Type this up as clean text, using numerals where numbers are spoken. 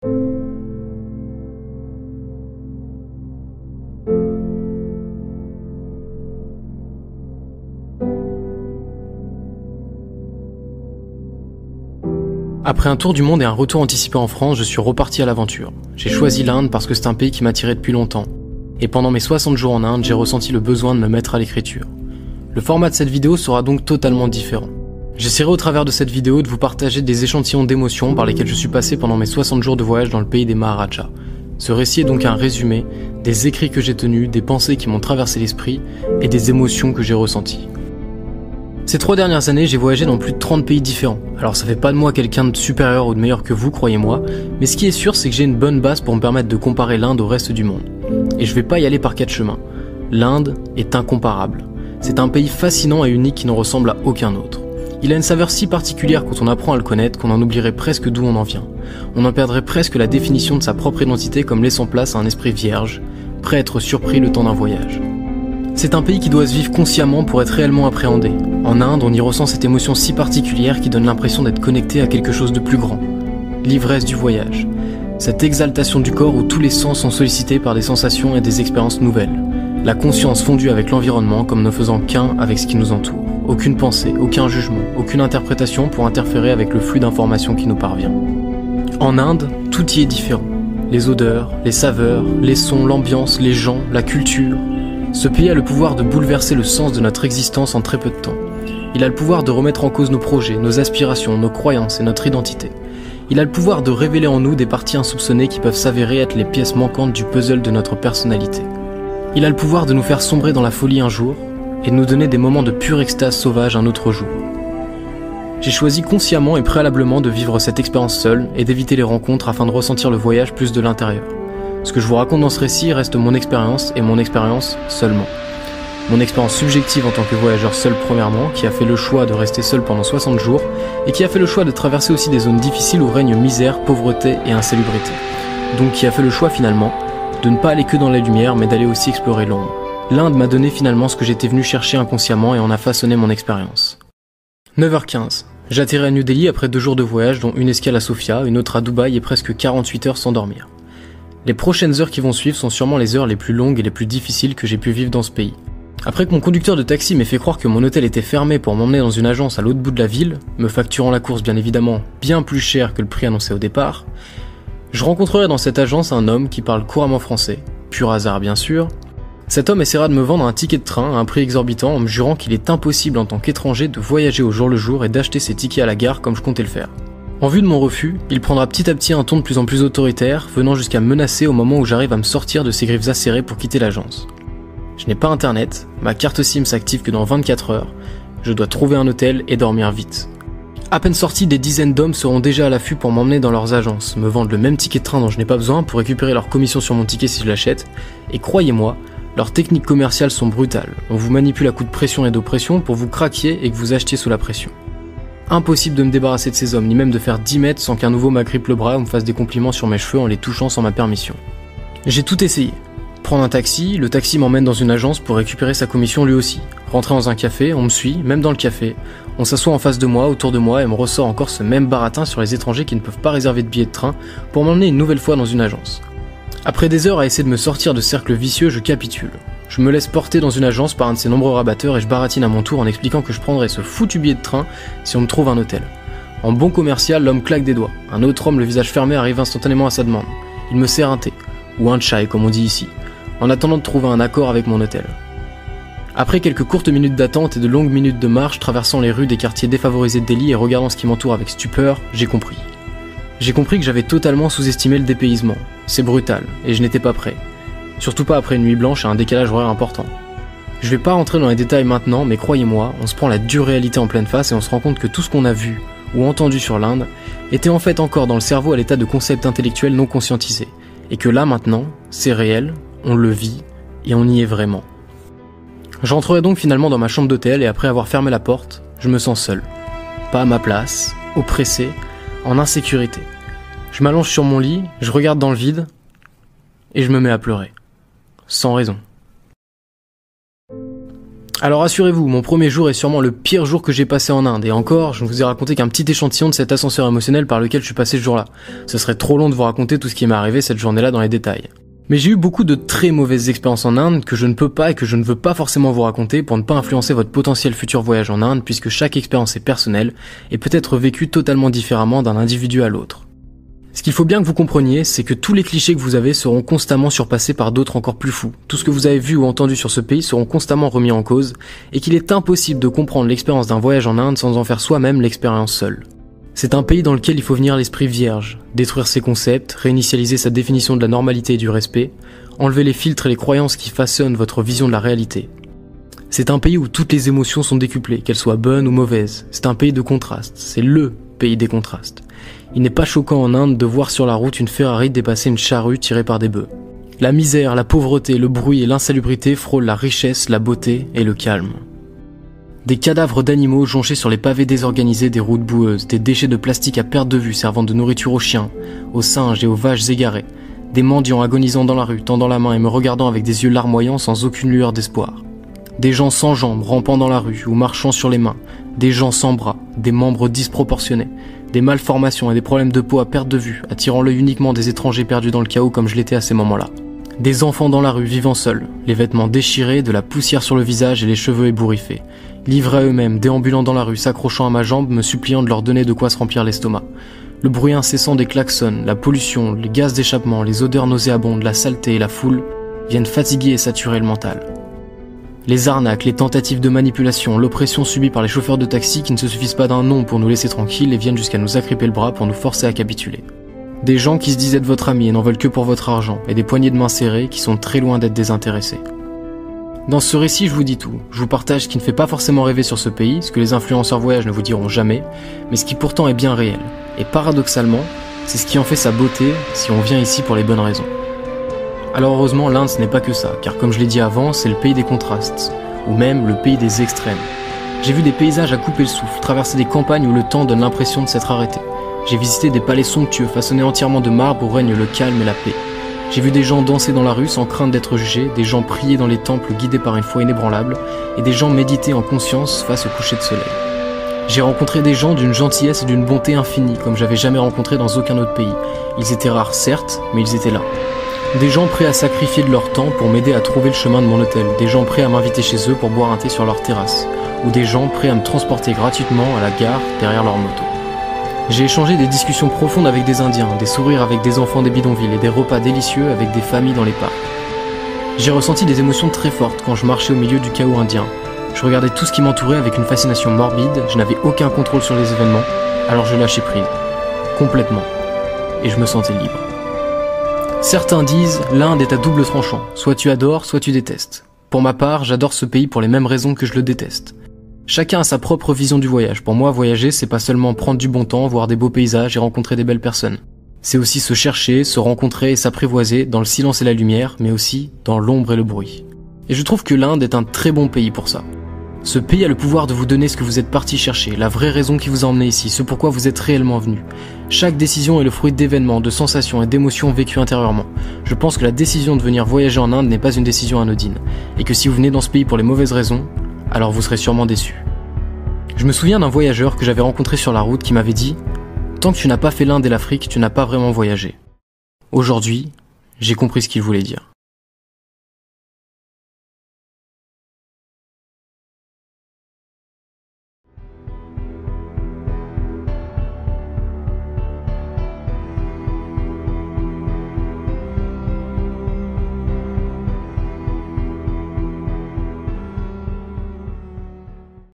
Après un tour du monde et un retour anticipé en France, je suis reparti à l'aventure. J'ai choisi l'Inde parce que c'est un pays qui m'attirait depuis longtemps. Et pendant mes 60 jours en Inde, j'ai ressenti le besoin de me mettre à l'écriture. Le format de cette vidéo sera donc totalement différent. J'essaierai au travers de cette vidéo de vous partager des échantillons d'émotions par lesquelles je suis passé pendant mes 60 jours de voyage dans le pays des Maharajas. Ce récit est donc un résumé des écrits que j'ai tenus, des pensées qui m'ont traversé l'esprit et des émotions que j'ai ressenties. Ces 3 dernières années, j'ai voyagé dans plus de 30 pays différents. Alors ça fait pas de moi quelqu'un de supérieur ou de meilleur que vous, croyez-moi, mais ce qui est sûr, c'est que j'ai une bonne base pour me permettre de comparer l'Inde au reste du monde. Et je vais pas y aller par 4 chemins. L'Inde est incomparable. C'est un pays fascinant et unique qui ne ressemble à aucun autre. Il a une saveur si particulière quand on apprend à le connaître qu'on en oublierait presque d'où on en vient. On en perdrait presque la définition de sa propre identité comme laissant place à un esprit vierge, prêt à être surpris le temps d'un voyage. C'est un pays qui doit se vivre consciemment pour être réellement appréhendé. En Inde, on y ressent cette émotion si particulière qui donne l'impression d'être connecté à quelque chose de plus grand. L'ivresse du voyage. Cette exaltation du corps où tous les sens sont sollicités par des sensations et des expériences nouvelles. La conscience fondue avec l'environnement comme ne faisant qu'un avec ce qui nous entoure. Aucune pensée, aucun jugement, aucune interprétation pour interférer avec le flux d'informations qui nous parvient. En Inde, tout y est différent. Les odeurs, les saveurs, les sons, l'ambiance, les gens, la culture. Ce pays a le pouvoir de bouleverser le sens de notre existence en très peu de temps. Il a le pouvoir de remettre en cause nos projets, nos aspirations, nos croyances et notre identité. Il a le pouvoir de révéler en nous des parties insoupçonnées qui peuvent s'avérer être les pièces manquantes du puzzle de notre personnalité. Il a le pouvoir de nous faire sombrer dans la folie un jour et de nous donner des moments de pure extase sauvage un autre jour. J'ai choisi consciemment et préalablement de vivre cette expérience seule et d'éviter les rencontres afin de ressentir le voyage plus de l'intérieur. Ce que je vous raconte dans ce récit reste mon expérience et mon expérience seulement. Mon expérience subjective en tant que voyageur seul premièrement, qui a fait le choix de rester seul pendant 60 jours et qui a fait le choix de traverser aussi des zones difficiles où règne misère, pauvreté et insalubrité. Donc qui a fait le choix finalement de ne pas aller que dans la lumière mais d'aller aussi explorer l'ombre. L'Inde m'a donné finalement ce que j'étais venu chercher inconsciemment et en a façonné mon expérience. 9h15. J'atterris à New Delhi après 2 jours de voyage dont une escale à Sofia, une autre à Dubaï et presque 48 heures sans dormir. Les prochaines heures qui vont suivre sont sûrement les heures les plus longues et les plus difficiles que j'ai pu vivre dans ce pays. Après que mon conducteur de taxi m'ait fait croire que mon hôtel était fermé pour m'emmener dans une agence à l'autre bout de la ville, me facturant la course bien évidemment bien plus cher que le prix annoncé au départ, je rencontrerai dans cette agence un homme qui parle couramment français, pur hasard bien sûr. Cet homme essaiera de me vendre un ticket de train à un prix exorbitant en me jurant qu'il est impossible en tant qu'étranger de voyager au jour le jour et d'acheter ses tickets à la gare comme je comptais le faire. En vue de mon refus, il prendra petit à petit un ton de plus en plus autoritaire, venant jusqu'à me menacer au moment où j'arrive à me sortir de ses griffes acérées pour quitter l'agence. Je n'ai pas internet, ma carte SIM s'active que dans 24 heures, je dois trouver un hôtel et dormir vite. À peine sortis, des dizaines d'hommes seront déjà à l'affût pour m'emmener dans leurs agences, me vendre le même ticket de train dont je n'ai pas besoin pour récupérer leur commission sur mon ticket si je l'achète, et croyez-moi, leurs techniques commerciales sont brutales. On vous manipule à coups de pression et d'oppression pour vous craquiez et que vous achetiez sous la pression. Impossible de me débarrasser de ces hommes, ni même de faire 10 mètres sans qu'un nouveau m'agrippe le bras ou me fasse des compliments sur mes cheveux en les touchant sans ma permission. J'ai tout essayé. Prendre un taxi, le taxi m'emmène dans une agence pour récupérer sa commission lui aussi. Rentrer dans un café, on me suit, même dans le café. On s'assoit en face de moi, autour de moi, et me ressort encore ce même baratin sur les étrangers qui ne peuvent pas réserver de billets de train pour m'emmener une nouvelle fois dans une agence. Après des heures à essayer de me sortir de ce cercle vicieux, je capitule. Je me laisse porter dans une agence par un de ces nombreux rabatteurs et je baratine à mon tour en expliquant que je prendrai ce foutu billet de train si on me trouve un hôtel. En bon commercial, l'homme claque des doigts. Un autre homme, le visage fermé, arrive instantanément à sa demande. Il me sert un thé, ou un chai comme on dit ici, en attendant de trouver un accord avec mon hôtel. Après quelques courtes minutes d'attente et de longues minutes de marche traversant les rues des quartiers défavorisés de Delhi et regardant ce qui m'entoure avec stupeur, j'ai compris. J'ai compris que j'avais totalement sous-estimé le dépaysement. C'est brutal, et je n'étais pas prêt. Surtout pas après une nuit blanche et un décalage horaire important. Je vais pas rentrer dans les détails maintenant, mais croyez-moi, on se prend la dure réalité en pleine face et on se rend compte que tout ce qu'on a vu ou entendu sur l'Inde était en fait encore dans le cerveau à l'état de concept intellectuel non conscientisé. Et que là maintenant, c'est réel, on le vit, et on y est vraiment. J'entrerai donc finalement dans ma chambre d'hôtel et après avoir fermé la porte, je me sens seul. Pas à ma place, oppressé, en insécurité. Je m'allonge sur mon lit, je regarde dans le vide, et je me mets à pleurer. Sans raison. Alors rassurez-vous, mon premier jour est sûrement le pire jour que j'ai passé en Inde, et encore, je ne vous ai raconté qu'un petit échantillon de cet ascenseur émotionnel par lequel je suis passé ce jour-là. Ce serait trop long de vous raconter tout ce qui m'est arrivé cette journée-là dans les détails. Mais j'ai eu beaucoup de très mauvaises expériences en Inde que je ne peux pas et que je ne veux pas forcément vous raconter pour ne pas influencer votre potentiel futur voyage en Inde, puisque chaque expérience est personnelle et peut être vécue totalement différemment d'un individu à l'autre. Ce qu'il faut bien que vous compreniez, c'est que tous les clichés que vous avez seront constamment surpassés par d'autres encore plus fous. Tout ce que vous avez vu ou entendu sur ce pays seront constamment remis en cause, et qu'il est impossible de comprendre l'expérience d'un voyage en Inde sans en faire soi-même l'expérience seul. C'est un pays dans lequel il faut venir l'esprit vierge, détruire ses concepts, réinitialiser sa définition de la normalité et du respect, enlever les filtres et les croyances qui façonnent votre vision de la réalité. C'est un pays où toutes les émotions sont décuplées, qu'elles soient bonnes ou mauvaises. C'est un pays de contrastes, c'est LE pays des contrastes. Il n'est pas choquant en Inde de voir sur la route une Ferrari dépasser une charrue tirée par des bœufs. La misère, la pauvreté, le bruit et l'insalubrité frôlent la richesse, la beauté et le calme. Des cadavres d'animaux jonchés sur les pavés désorganisés des routes boueuses, des déchets de plastique à perte de vue servant de nourriture aux chiens, aux singes et aux vaches égarées, des mendiants agonisant dans la rue, tendant la main et me regardant avec des yeux larmoyants sans aucune lueur d'espoir. Des gens sans jambes rampant dans la rue ou marchant sur les mains, des gens sans bras, des membres disproportionnés, des malformations et des problèmes de peau à perte de vue, attirant l'œil uniquement des étrangers perdus dans le chaos comme je l'étais à ces moments-là. Des enfants dans la rue vivant seuls, les vêtements déchirés, de la poussière sur le visage et les cheveux ébouriffés, livrés à eux-mêmes, déambulant dans la rue, s'accrochant à ma jambe, me suppliant de leur donner de quoi se remplir l'estomac. Le bruit incessant des klaxons, la pollution, les gaz d'échappement, les odeurs nauséabondes, la saleté et la foule viennent fatiguer et saturer le mental. Les arnaques, les tentatives de manipulation, l'oppression subie par les chauffeurs de taxi qui ne se suffisent pas d'un nom pour nous laisser tranquilles et viennent jusqu'à nous agripper le bras pour nous forcer à capituler. Des gens qui se disent être votre ami et n'en veulent que pour votre argent, et des poignées de main serrées qui sont très loin d'être désintéressés. Dans ce récit, je vous dis tout. Je vous partage ce qui ne fait pas forcément rêver sur ce pays, ce que les influenceurs voyage ne vous diront jamais, mais ce qui pourtant est bien réel. Et paradoxalement, c'est ce qui en fait sa beauté si on vient ici pour les bonnes raisons. Alors heureusement, l'Inde ce n'est pas que ça, car comme je l'ai dit avant, c'est le pays des contrastes, ou même le pays des extrêmes. J'ai vu des paysages à couper le souffle, traverser des campagnes où le temps donne l'impression de s'être arrêté. J'ai visité des palais somptueux, façonnés entièrement de marbre où règne le calme et la paix. J'ai vu des gens danser dans la rue sans crainte d'être jugés, des gens prier dans les temples guidés par une foi inébranlable, et des gens méditer en conscience face au coucher de soleil. J'ai rencontré des gens d'une gentillesse et d'une bonté infinie, comme j'avais jamais rencontré dans aucun autre pays. Ils étaient rares, certes, mais ils étaient là. Des gens prêts à sacrifier de leur temps pour m'aider à trouver le chemin de mon hôtel, des gens prêts à m'inviter chez eux pour boire un thé sur leur terrasse, ou des gens prêts à me transporter gratuitement à la gare derrière leur moto. J'ai échangé des discussions profondes avec des Indiens, des sourires avec des enfants des bidonvilles et des repas délicieux avec des familles dans les parcs. J'ai ressenti des émotions très fortes quand je marchais au milieu du chaos indien. Je regardais tout ce qui m'entourait avec une fascination morbide, je n'avais aucun contrôle sur les événements, alors je lâchais prise. Complètement. Et je me sentais libre. Certains disent, l'Inde est à double tranchant, soit tu adores, soit tu détestes. Pour ma part, j'adore ce pays pour les mêmes raisons que je le déteste. Chacun a sa propre vision du voyage. Pour moi, voyager, c'est pas seulement prendre du bon temps, voir des beaux paysages et rencontrer des belles personnes. C'est aussi se chercher, se rencontrer et s'apprivoiser dans le silence et la lumière, mais aussi dans l'ombre et le bruit. Et je trouve que l'Inde est un très bon pays pour ça. Ce pays a le pouvoir de vous donner ce que vous êtes parti chercher, la vraie raison qui vous a emmené ici, ce pourquoi vous êtes réellement venu. Chaque décision est le fruit d'événements, de sensations et d'émotions vécues intérieurement. Je pense que la décision de venir voyager en Inde n'est pas une décision anodine, et que si vous venez dans ce pays pour les mauvaises raisons, alors vous serez sûrement déçus. Je me souviens d'un voyageur que j'avais rencontré sur la route qui m'avait dit « Tant que tu n'as pas fait l'Inde et l'Afrique, tu n'as pas vraiment voyagé. » Aujourd'hui, j'ai compris ce qu'il voulait dire.